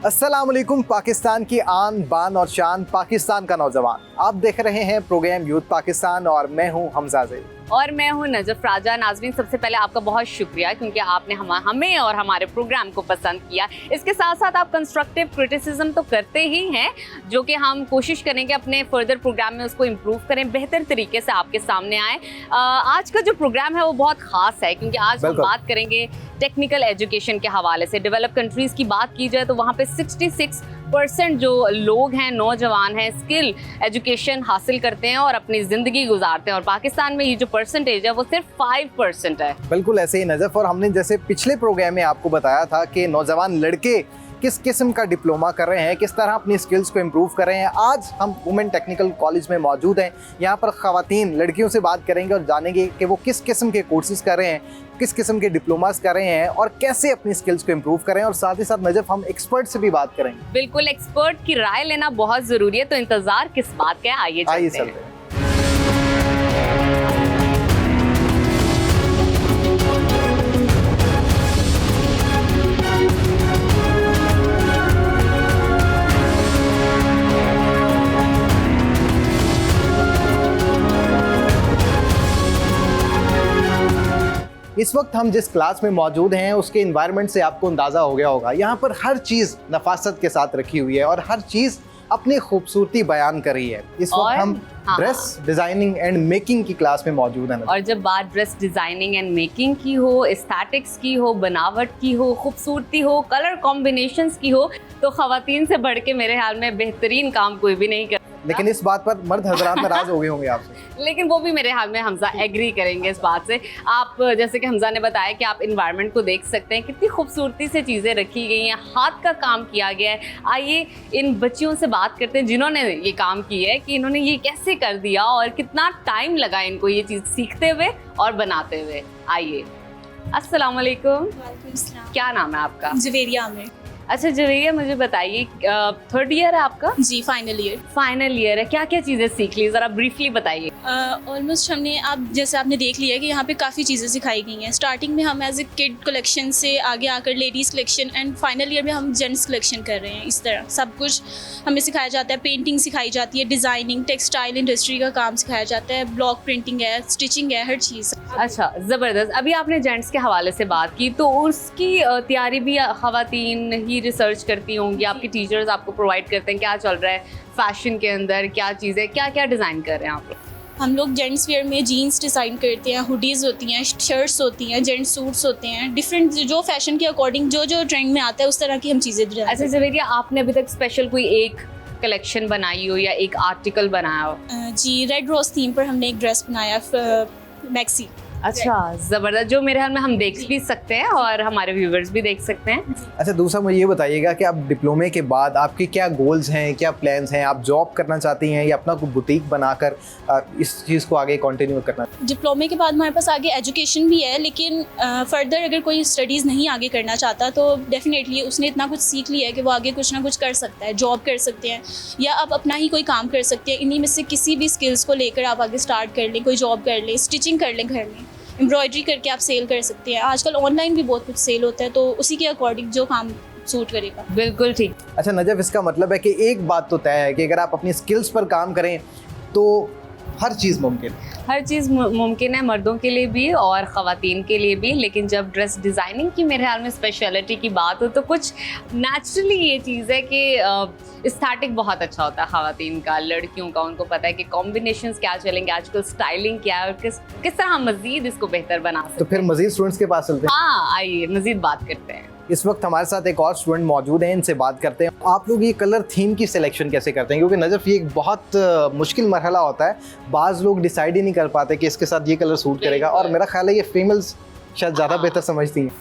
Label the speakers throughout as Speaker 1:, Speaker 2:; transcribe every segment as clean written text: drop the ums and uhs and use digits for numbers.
Speaker 1: अस्सलाम वालेकुम। पाकिस्तान की आन बान और शान, पाकिस्तान का नौजवान। आप देख रहे हैं प्रोग्राम यूथ पाकिस्तान और मैं हूं हमजा ज़ैद
Speaker 2: और मैं हूं नजफ राजा। नाज़रीन, सबसे पहले आपका बहुत शुक्रिया क्योंकि आपने हमें और हमारे प्रोग्राम को पसंद किया। इसके साथ साथ आप कंस्ट्रक्टिव क्रिटिसिज्म तो करते ही हैं, जो कि हम कोशिश करेंगे अपने फर्दर प्रोग्राम में उसको इम्प्रूव करें, बेहतर तरीके से आपके सामने आए। आज का जो प्रोग्राम है वो बहुत ख़ास है क्योंकि आज हम बात करेंगे टेक्निकल एजुकेशन के हवाले से। डेवलप कंट्रीज़ की बात की जाए तो वहाँ पे 66% जो लोग हैं, नौजवान हैं, स्किल एजुकेशन हासिल करते हैं और अपनी ज़िंदगी गुजारते हैं, और पाकिस्तान में ये जो परसेंटेज है वो सिर्फ 5% है।
Speaker 1: बिल्कुल ऐसे ही नजफ। और हमने जैसे पिछले प्रोग्राम में आपको बताया था कि नौजवान लड़के किस किस्म का डिप्लोमा कर रहे हैं, किस तरह अपनी स्किल्स को इम्प्रूव कर रहे हैं। आज हम वुमेन टेक्निकल कॉलेज में मौजूद हैं। यहाँ पर ख़वातीन लड़कियों से बात करेंगे और जानेंगे कि वो किस किस्म के कोर्सेज कर रहे हैं, किस किस्म के डिप्लोमास कर रहे हैं और कैसे अपनी स्किल्स को इम्प्रूव करें। और साथ ही साथ नजफ हम एक्सपर्ट से भी बात करेंगे।
Speaker 2: बिल्कुल, एक्सपर्ट की राय लेना बहुत ज़रूरी है, तो इंतज़ार किस बात का है, आइए चलते हैं।
Speaker 1: इस वक्त हम जिस क्लास में मौजूद हैं उसके इन्वायरमेंट से आपको अंदाज़ा हो गया होगा। यहाँ पर हर चीज़ नफासत के साथ रखी हुई है और हर चीज़ अपनी खूबसूरती बयान कर रही है। इस वक्त हम ड्रेस डिज़ाइनिंग एंड मेकिंग की क्लास में मौजूद हैं।
Speaker 2: और जब बात ड्रेस डिज़ाइनिंग एंड मेकिंग की हो, एस्थेटिक्स की हो, बनावट की हो, खूबसूरती हो, कलर कॉम्बिनेशंस की हो, तो ख़वातीन से बढ़ के मेरे ख्याल में बेहतरीन काम कोई भी नहीं कर।
Speaker 1: लेकिन इस बात पर मर्द हजरात नाराज हो गए होंगे आपसे।
Speaker 2: लेकिन वो भी मेरे हाल में हमजा एग्री करेंगे इस बात से। आप जैसे कि हमजा ने बताया कि आप इन्वायरमेंट को देख सकते हैं, कितनी खूबसूरती से चीज़ें रखी गई हैं, हाथ का काम किया गया है। आइए इन बच्चियों से बात करते हैं जिन्होंने ये काम किया है, कि इन्होंने ये कैसे कर दिया और कितना टाइम लगा इनको ये चीज़ सीखते हुए और बनाते हुए। आइए। अस्सलाम वालेकुम। क्या नाम है आपका?
Speaker 3: जवेरिया आमिर।
Speaker 2: अच्छा जवेरिया, मुझे बताइए, 3rd ईयर है आपका?
Speaker 3: जी, फाइनल
Speaker 2: ईयर है। क्या क्या चीज़ें सीख ली, ज़रा ब्रीफली बताइए।
Speaker 3: ऑलमोस्ट हमने, आप जैसे आपने देख लिया कि यहाँ पे काफ़ी चीज़ें सिखाई गई हैं। स्टार्टिंग में हम एज ए किड कलेक्शन से आगे आकर ladies collection, and final year में हम जेंट्स कलेक्शन कर रहे हैं। इस तरह सब कुछ हमें सिखाया जाता है। पेंटिंग सिखाई जाती है, डिज़ाइनिंग, टेक्सटाइल इंडस्ट्री का काम सिखाया जाता है, ब्लॉक प्रिंटिंग है, स्टिचिंग है, हर चीज़।
Speaker 2: अच्छा, ज़बरदस्त। अभी आपने जेंट्स के हवाले से बात की, तो उसकी तैयारी भी ख़वातीन ही रिसर्च करती होंगी? आपके टीचर्स आपको प्रोवाइड करते हैं क्या चल रहा है फैशन के अंदर, क्या चीज़ें, क्या क्या डिज़ाइन कर रहे हैं आप लोग?
Speaker 3: हम लोग जेंट्स वेयर में जीन्स डिज़ाइन करते हैं, हुडीज़ होती हैं, शर्ट्स होती हैं, जेंट्स सूट्स होते हैं, डिफरेंट जो फैशन के अकॉर्डिंग जो जो ट्रेंड में आता है उस तरह की हम चीज़ें डिज़ाइन।
Speaker 2: अच्छा जवेरिया, आपने अभी तक स्पेशल कोई एक कलेक्शन बनाई हो या एक आर्टिकल बनाया हो?
Speaker 3: जी, रेड रोज़ थीम पर हमने एक ड्रेस बनाया, मैक्सी।
Speaker 2: अच्छा, ज़बरदस्त, जो मेरे ख्याल में हम देख भी सकते हैं और हमारे व्यूवर्स भी देख सकते हैं।
Speaker 1: अच्छा, दूसरा मुझे ये बताइएगा कि आप डिप्लोमे के बाद आपके क्या गोल्स हैं, क्या प्लान्स हैं? आप जॉब करना चाहती हैं या अपना कोई बुटीक बनाकर इस चीज़ को आगे कंटिन्यू करना?
Speaker 3: डिप्लोमे के बाद हमारे पास आगे एजुकेशन भी है, लेकिन फर्दर अगर कोई स्टडीज़ नहीं आगे करना चाहता तो डेफिनेटली उसने इतना कुछ सीख लिया है कि वो आगे कुछ ना कुछ कर सकता है। जॉब कर सकते हैं या आप अपना ही कोई काम कर सकते हैं। इन्हीं में से किसी भी स्किल्स को लेकर आप आगे स्टार्ट कर लें, कोई जॉब कर लें, स्टिचिंग कर लें, घर में एम्ब्रॉयडरी करके आप सेल कर सकते हैं। आजकल ऑनलाइन भी बहुत कुछ सेल होता है, तो उसी के अकॉर्डिंग जो काम सूट करेगा।
Speaker 2: बिल्कुल ठीक।
Speaker 1: अच्छा नजफ, इसका मतलब है कि एक बात तो तय है कि अगर आप अपनी स्किल्स पर काम करें तो हर चीज़ मुमकिन है।
Speaker 2: हर चीज़ मुमकिन है, मर्दों के लिए भी और ख़वातीन के लिए भी। लेकिन जब ड्रेस डिज़ाइनिंग की मेरे ख्याल में स्पेशलिटी की बात हो तो कुछ नेचुरली ये चीज़ है कि स्टार्टिंग बहुत अच्छा होता है ख़वातीन का, लड़कियों का। उनको पता है कि कॉम्बिनेशंस क्या चलेंगे, आजकल स्टाइलिंग क्या है और किस तरह हम मज़ीद इसको बेहतर बना सकते हैं।
Speaker 1: तो फिर मज़ीद स्टूडेंट्स के पास चलते हैं।
Speaker 2: हाँ, आइए मज़ीद बात करते हैं।
Speaker 1: इस वक्त हमारे साथ एक और स्टूडेंट मौजूद हैं, इनसे बात करते हैं। आप लोग ये कलर थीम की सिलेक्शन कैसे करते हैं? क्योंकि नजफ, ये एक बहुत मुश्किल मरहला होता है। बाज़ लोग डिसाइड ही नहीं कर पाते कि इसके साथ ये कलर सूट करेगा, और मेरा ख्याल है ये फीमेल्स शायद ज़्यादा बेहतर समझती हैं।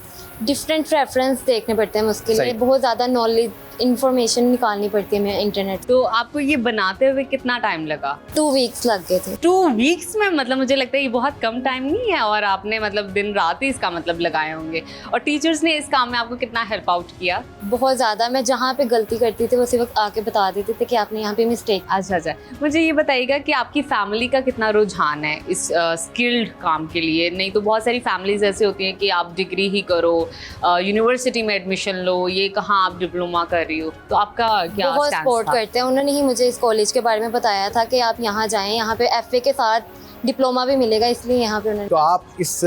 Speaker 4: डिफरेंट प्रेफरेंस देखने पड़ते हैं उसके लिए, बहुत ज़्यादा नॉलेज इन्फॉर्मेशन निकालनी पड़ती है हमें इंटरनेट।
Speaker 2: तो आपको ये बनाते हुए कितना टाइम लगा?
Speaker 4: 2 वीक्स लग गए थे।
Speaker 2: 2 वीक्स में मतलब मुझे लगता है ये बहुत कम टाइम नहीं है, और आपने मतलब दिन रात ही इसका मतलब लगाए होंगे। और टीचर्स ने इस काम में आपको कितना हेल्प आउट किया?
Speaker 4: बहुत ज़्यादा। मैं जहाँ पे गलती करती थी उसी वक्त आके बता देते थे कि आपने यहाँ पे मिस्टेक।
Speaker 2: अच्छा, मुझे ये बताइएगा कि आपकी फैमिली का कितना रुझान है इस स्किल्ड काम के लिए? नहीं तो बहुत सारी फैमिलीज ऐसे होती हैं कि आप डिग्री ही करो, यूनिवर्सिटी में एडमिशन लो, ये कहाँ आप डिप्लोमा कर कर रही हूँ, तो आपका क्या
Speaker 4: बहुत
Speaker 2: stance
Speaker 4: सपोर्ट
Speaker 2: था?
Speaker 4: करते हैं। उन्होंने ही मुझे इस कॉलेज के बारे में बताया था कि आप यहाँ जाएं, यहाँ पे एफए के साथ डिप्लोमा भी मिलेगा, इसलिए यहाँ पे उन्होंने।
Speaker 1: तो आप इस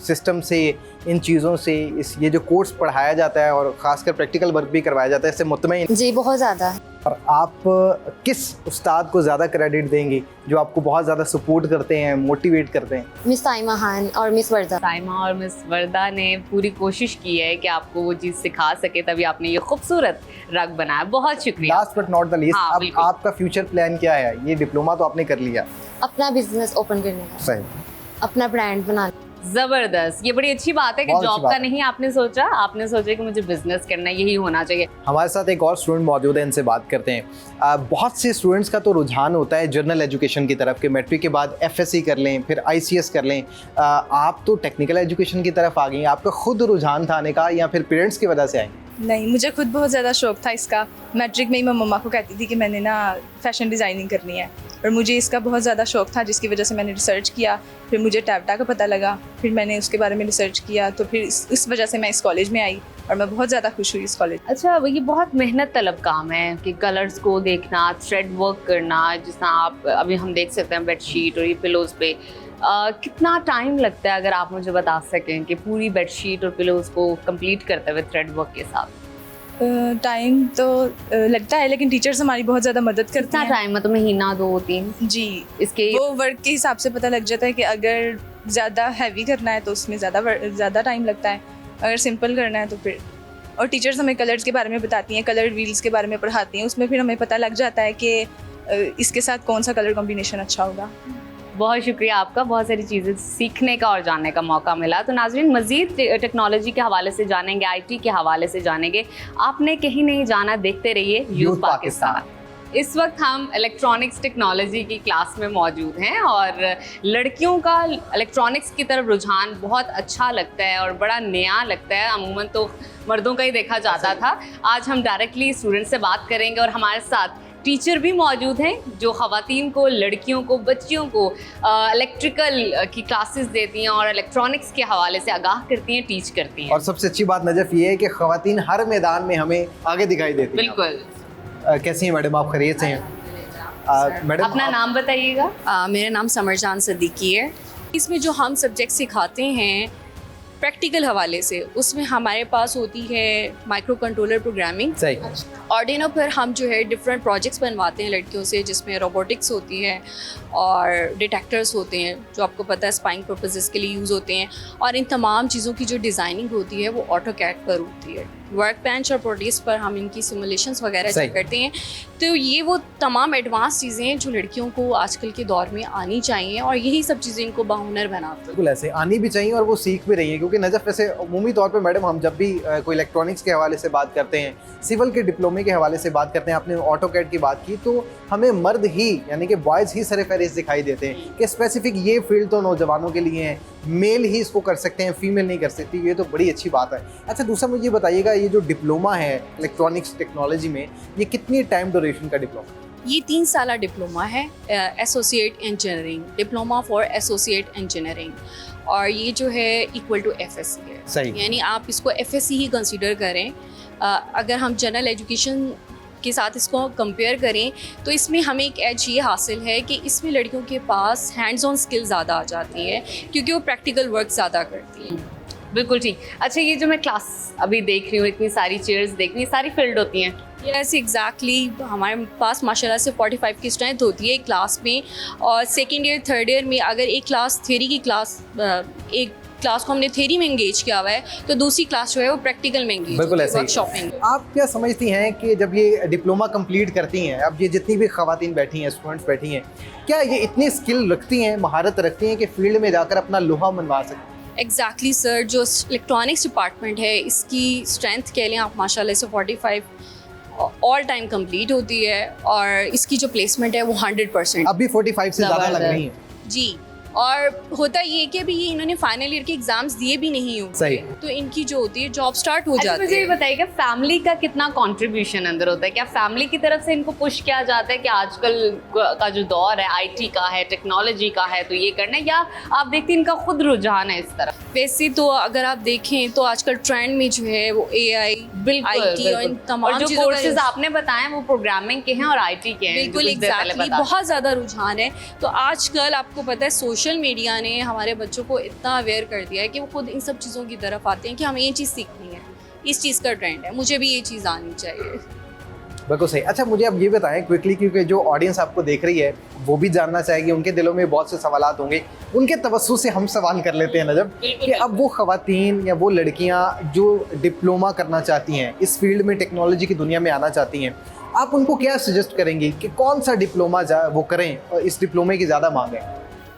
Speaker 1: सिस्टम से, इन चीज़ों से, इस ये जो कोर्स पढ़ाया जाता है और ख़ासकर प्रैक्टिकल वर्क भी करवाया जाता है, इससे मुतमईन।
Speaker 4: जी बहुत ज़्यादा।
Speaker 1: और आप किस उस्ताद को ज़्यादा क्रेडिट देंगे जो आपको बहुत ज़्यादा सपोर्ट करते हैं, मोटिवेट करते हैं?
Speaker 4: मिस ताइमा खान और मिस वर्दा।
Speaker 2: साइमा और मिस वर्दा ने पूरी कोशिश की है कि आपको वो चीज़ सिखा सके, तभी आपने ये खूबसूरत रग बनाया। बहुत शुक्रिया।
Speaker 1: Last but not the least,
Speaker 2: हाँ,
Speaker 1: अब
Speaker 2: बिल्कुल।
Speaker 1: आपका फ्यूचर प्लान क्या है? ये डिप्लोमा तो आपने कर लिया,
Speaker 4: अपना बिजनेस ओपन करने का,
Speaker 1: सही,
Speaker 4: अपना ब्रांड बनाना।
Speaker 2: जबरदस्त, ये बड़ी अच्छी बात है कि
Speaker 1: बहुत अच्छी
Speaker 2: जॉब
Speaker 1: बात
Speaker 2: का
Speaker 1: है।
Speaker 2: नहीं आपने सोचा, आपने सोचा कि मुझे बिजनेस करना है, यही होना चाहिए।
Speaker 1: हमारे साथ एक और स्टूडेंट मौजूद है, इनसे बात करते हैं। बहुत से स्टूडेंट्स का तो रुझान होता है जर्नल एजुकेशन की तरफ, कि मैट्रिक के बाद एफएससी कर लें, फिर आईसीएस कर लें। आप तो टेक्निकल एजुकेशन की तरफ आ गई, आपका खुद रुझान था आने का या फिर पेरेंट्स की वजह से आई?
Speaker 5: नहीं, मुझे खुद बहुत ज़्यादा शौक था इसका। मैट्रिक में ही मैं मम्मा को कहती थी कि मैंने ना फैशन डिज़ाइनिंग करनी है, और मुझे इसका बहुत ज़्यादा शौक था, जिसकी वजह से मैंने रिसर्च किया। फिर मुझे टैबटा का पता लगा, फिर मैंने उसके बारे में रिसर्च किया, तो फिर इस वजह से मैं इस कॉलेज में आई और मैं बहुत ज़्यादा खुश हुई इस कॉलेज।
Speaker 2: अच्छा, ये बहुत मेहनत तलब काम है कि कलर्स को देखना, थ्रेड वर्क करना, जिस तरह आप अभी हम देख सकते हैं बेडशीट और ये पिलोज़ पे कितना टाइम लगता है? अगर आप मुझे बता सकें कि पूरी बेडशीट और पिलोज़ को कंप्लीट करते हुए थ्रेड वर्क के साथ।
Speaker 5: टाइम तो लगता है, लेकिन टीचर्स हमारी बहुत ज़्यादा मदद करते
Speaker 2: कितना
Speaker 5: हैं।
Speaker 2: टाइम, मतलब महीना, 2-3?
Speaker 5: जी,
Speaker 2: इसके
Speaker 5: वो वर्क के हिसाब से पता लग जाता है कि अगर ज़्यादा हैवी करना है तो उसमें ज़्यादा टाइम लगता है, अगर सिंपल करना है तो फिर। और टीचर्स हमें कलर्स के बारे में बताती हैं, कलर व्हील्स के बारे में पढ़ाती हैं, उसमें फिर हमें पता लग जाता है कि इसके साथ कौन सा कलर कॉम्बिनेशन अच्छा होगा।
Speaker 2: बहुत शुक्रिया आपका, बहुत सारी चीज़ें सीखने का और जानने का मौका मिला। तो नाज़रीन, मज़ीद टेक्नोलॉजी के हवाले से जानेंगे, आईटी के हवाले से जानेंगे। आपने कहीं नहीं जाना, देखते रहिए यूथ पाकिस्तान। इस वक्त हम इलेक्ट्रॉनिक्स टेक्नोलॉजी की क्लास में मौजूद हैं और लड़कियों का इलेक्ट्रॉनिक्स की तरफ रुझान बहुत अच्छा लगता है और बड़ा नया लगता है। अमूमन तो मर्दों का ही देखा जाता था। आज हम डायरेक्टली स्टूडेंट से बात करेंगे और हमारे साथ टीचर भी मौजूद हैं जो ख़वातीन को, लड़कियों को, बच्चियों को इलेक्ट्रिकल की क्लासेस देती हैं और इलेक्ट्रॉनिक्स के हवाले से आगाह करती हैं, टीच करती हैं।
Speaker 1: और सबसे अच्छी बात नजफ ये है कि ख़वातीन हर मैदान में हमें आगे दिखाई देती हैं।
Speaker 2: बिल्कुल।
Speaker 1: कैसी हैं मैडम, आप खैरियत से हैं? मैडम,
Speaker 2: अपना नाम बताइएगा।
Speaker 6: मेरा नाम समरजान सदीकी है। इसमें जो हम सब्जेक्ट सिखाते हैं प्रैक्टिकल हवाले से, उसमें हमारे पास होती है माइक्रो कंट्रोलर प्रोग्रामिंग।
Speaker 1: सही।
Speaker 6: ऑर्डिनो पर हम जो है डिफरेंट प्रोजेक्ट्स बनवाते हैं लड़कियों से, जिसमें रोबोटिक्स होती है और डिटेक्टर्स होते हैं जो आपको पता है स्पाइंग पर्पसेस के लिए यूज़ होते हैं, और इन तमाम चीज़ों की जो डिज़ाइनिंग होती है वो ऑटोकैड पर होती है। वर्क बेंच और प्रोड्यूस पर हम इनकी सिमुलेशंस वगैरह चेक करते हैं। तो ये वो तमाम एडवांस चीज़ें हैं जो लड़कियों को आजकल के दौर में आनी चाहिए, और यही सब चीज़ें इनको बाहुनर बनाती हैं।
Speaker 1: बिल्कुल ऐसे आनी भी चाहिए और वो सीख भी रही है, क्योंकि नजफ वैसे अमूमी तौर पे मैडम हम जब भी कोई इलेक्ट्रॉनिक्स के हवाले से बात करते हैं, सिविल के डिप्लोमे के हवाले से बात करते हैं, आपने ऑटोकैड की बात की, तो हमें मर्द ही यानी कि बॉयज़ ही सर फहरिस्त दिखाई देते हैं कि स्पेसिफिक ये फील्ड तो नौजवानों के लिए है, मेल ही इसको कर सकते हैं, फीमेल नहीं कर सकती। ये तो बड़ी अच्छी बात है। अच्छा, दूसरा मुझे बताइएगा, ये जो डिप्लोमा है इलेक्ट्रॉनिक्स टेक्नोलॉजी में, ये कितनी टाइम ड्यूरेशन का डिप्लोमा?
Speaker 6: ये 3 साल डिप्लोमा है, associate engineering, diploma for associate engineering, और ये जो है इक्वल टू एफएससी है।
Speaker 1: सही।
Speaker 6: यानी आप इसको एफएससी ही कंसीडर करें। अगर हम जनरल एजुकेशन के साथ इसको कंपेयर करें तो इसमें हमें एक एज ये हासिल है कि इसमें लड़कियों के पास हैंड्स ऑन स्किल ज़्यादा आ जाती है, क्योंकि वो प्रैक्टिकल वर्क ज़्यादा करती हैं।
Speaker 2: बिल्कुल ठीक। अच्छा, ये जो मैं क्लास अभी देख रही हूँ, इतनी सारी चेयर्स देख रही हूँ, सारी फील्ड होती हैं?
Speaker 6: Yes exactly. हमारे पास माशाल्लाह से 45 की स्ट्रेंथ होती है एक क्लास में, और सेकेंड ईयर थर्ड ईयर में अगर एक क्लास थ्योरी की क्लास, एक क्लास को हमने थ्योरी में एंगेज किया हुआ है, तो दूसरी क्लास जो है वो प्रैक्टिकल में एंगेज,
Speaker 1: बिल्कुल ऐसे ही।
Speaker 6: वर्कशॉपिंग।
Speaker 1: आप क्या समझती हैं कि जब ये डिप्लोमा कंप्लीट करती हैं, अब ये जितनी भी ख़वातीन बैठी हैं, स्टूडेंट्स बैठी हैं, क्या ये इतनी स्किल रखती हैं, महारत रखती हैं कि फील्ड में जाकर अपना लोहा मनवा सकती हैं?
Speaker 6: एग्जैक्टली सर, जो इलेक्ट्रॉनिक्स डिपार्टमेंट है इसकी स्ट्रेंथ कह लें आप माशाल्लाह से 45 ऑल टाइम कंप्लीट होती है, और इसकी जो प्लेसमेंट है वो 100%।
Speaker 1: अब भी 45 से ज़्यादा लग रही हैं।
Speaker 6: जी, और होता ये कि अभी ये इन्होंने फाइनल ईयर के एग्जाम्स दिए भी नहीं होते,
Speaker 1: सही।
Speaker 6: तो इनकी जो होती है जॉब स्टार्ट हो
Speaker 2: अच्छा,
Speaker 6: जाती
Speaker 2: मुझे ये
Speaker 6: है।
Speaker 2: बताइएगा, फैमिली का कितना कंट्रीब्यूशन अंदर होता है? क्या फैमिली की तरफ से इनको पुश किया जाता है कि आजकल का जो दौर है आईटी का है, टेक्नोलॉजी का है, तो ये करना है, या आप देखती हैं इनका खुद रुझान है इस तरफ?
Speaker 6: वैसे तो अगर आप देखें तो आजकल ट्रेंड में जो है वो AI, IT और इन तमाम
Speaker 2: और जो
Speaker 6: चीज़ों
Speaker 2: कोर्सेज
Speaker 6: का
Speaker 2: आपने बताए वो प्रोग्रामिंग के हैं और IT के हैं।
Speaker 6: बिल्कुल
Speaker 2: जो कुछ देर पहले
Speaker 6: एग्जैक्टली
Speaker 2: बता-
Speaker 6: बहुत ज़्यादा रुझान है। तो आजकल आपको पता है सोशल मीडिया ने हमारे बच्चों को इतना अवेयर कर दिया है कि वो खुद इन सब चीज़ों की तरफ आते हैं कि हमें ये चीज़ सीखनी है, इस चीज़ का ट्रेंड है, मुझे भी ये चीज़ आनी चाहिए।
Speaker 1: बिल्कुल सही। अच्छा, मुझे अब ये बताएं क्विकली, क्योंकि जो ऑडियंस आपको देख रही है वो भी जानना चाहेगी, उनके दिलों में बहुत से सवालात होंगे, उनके तवज्जो से हम सवाल कर लेते हैं नजब कि अब वो ख़वातीन या वो लड़कियां जो डिप्लोमा करना चाहती हैं, इस फील्ड में टेक्नोलॉजी की दुनिया में आना चाहती हैं, आप उनको क्या सजेस्ट करेंगी कि कौन सा डिप्लोमा वो करें और इस डिप्लोमे की ज़्यादा मांग है?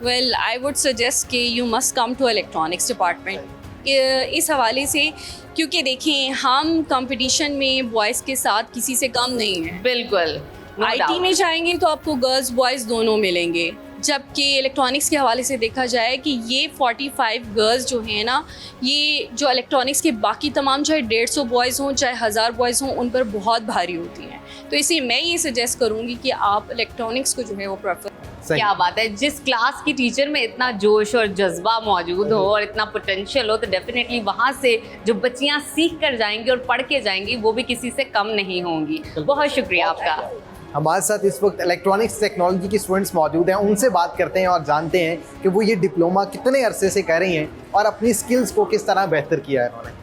Speaker 6: वेल आई वुड सजेस्ट कि you must come to electronics department इस हवाले से, क्योंकि देखें हम कंपटीशन में बॉयज़ के साथ किसी से कम नहीं हैं।
Speaker 2: बिल्कुल no
Speaker 6: IT
Speaker 2: doubt।
Speaker 6: में जाएंगे तो आपको गर्ल्स बॉयज़ दोनों मिलेंगे, जबकि इलेक्ट्रॉनिक्स के हवाले से देखा जाए कि ये 45 गर्ल्स जो हैं ना, ये जो इलेक्ट्रॉनिक्स के बाकी तमाम चाहे 150 बॉयज़ हों चाहे 1000 बॉयज़ हों उन पर बहुत भारी होती हैं। तो इसलिए मैं ये सजेस्ट करूँगी कि आप इलेक्ट्रॉनिक्स को जो है वो प्रेफर।
Speaker 2: क्या बात है, जिस क्लास की टीचर में इतना जोश और जज्बा मौजूद हो और इतना पोटेंशियल हो तो डेफिनेटली वहाँ से जो बच्चियाँ सीख कर जाएंगी और पढ़ के जाएंगी वो भी किसी से कम नहीं होंगी। बहुत शुक्रिया आपका।
Speaker 1: हमारे साथ इस वक्त इलेक्ट्रॉनिक्स टेक्नोलॉजी की स्टूडेंट्स मौजूद हैं, उनसे बात करते हैं और जानते हैं कि वो ये डिप्लोमा कितने अरसे से कर रही हैं और अपनी स्किल्स को किस तरह बेहतर किया है उन्होंने।